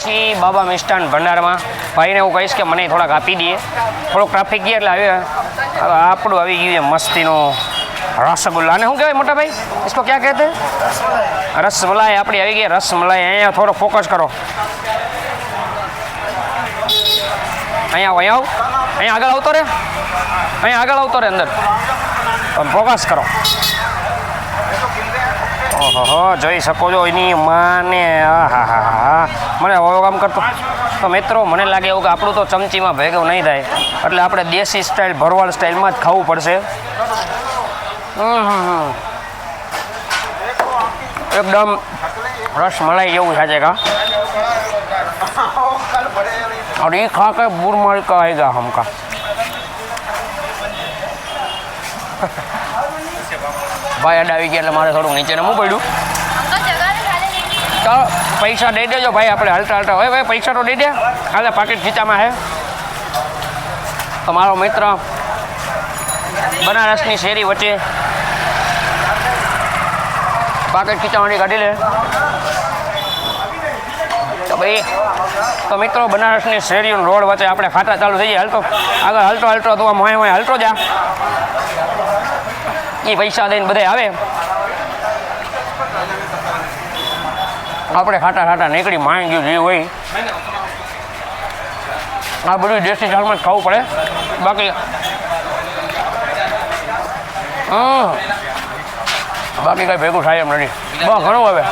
છીએ બાબા મિષ્ટાન ભંડારમાં. ભાઈને હું કહીશ કે મને થોડાક આપી દઈએ. થોડુંક ટ્રાફિક ગયા એટલે હવે આપણું આવી ગયું છે મસ્તીનું રસગુલ્લા. અને શું કહેવાય મોટા ભાઈ, इसको क्या कहते हैं? રસમલાઈ આપણી આવી ગઈ. રસમલાઈ અહીંયા થોડો ફોકસ કરો. અહીંયા આવો, અહીંયા આગળ આવતો રહે, અહીંયા આગળ આવતો રહે, અંદર ફોકસ કરો. ઓહો, જોઈ શકો છો એની માને. હા હા હા, મને હવે કામ કરતો. તો મિત્રો મને લાગે એવું કે આપણું તો ચમચીમાં ભેગું નહીં થાય, એટલે આપણે દેશી સ્ટાઇલ ભરવાડ સ્ટાઇલમાં જ ખાવું પડશે. એકદમ રસમલાઈ જેવું છે કા. और ये खा के बुर मार का आएगा हमका. ભાઈ અડા આવી ગયા એટલે મારે થોડું નીચે નમવું પડ્યું. ચાલો પૈસા દઈ દેજો ભાઈ, આપણે હાલતા હાલતા હોય ભાઈ પૈસા તો દઈ દે. હાલે પાકીટ ખીચામાં હે. તો મારો મિત્ર બનારસની શેરી વચ્ચે પાકીટ ખીચામાંથી કાઢી લે. તો ભાઈ તો મિત્રો બનારસની શેરીઓ રોડ વચ્ચે આપણે ખાતા ચાલુ થઈ જાય. હાલતો આગળ હાલતો હાલતો તો આમ હોય હાલતો જા. એ પૈસા દઈને બધા આવે, આપણે ખાટા ખાટા નીકળી માંગ્યું જે હોય. આ બધું દેશી ચાલમાં જ ખાવું પડે, બાકી બાકી કંઈ ભેગું થાય એમ નથી. બસ ઘણું હવે.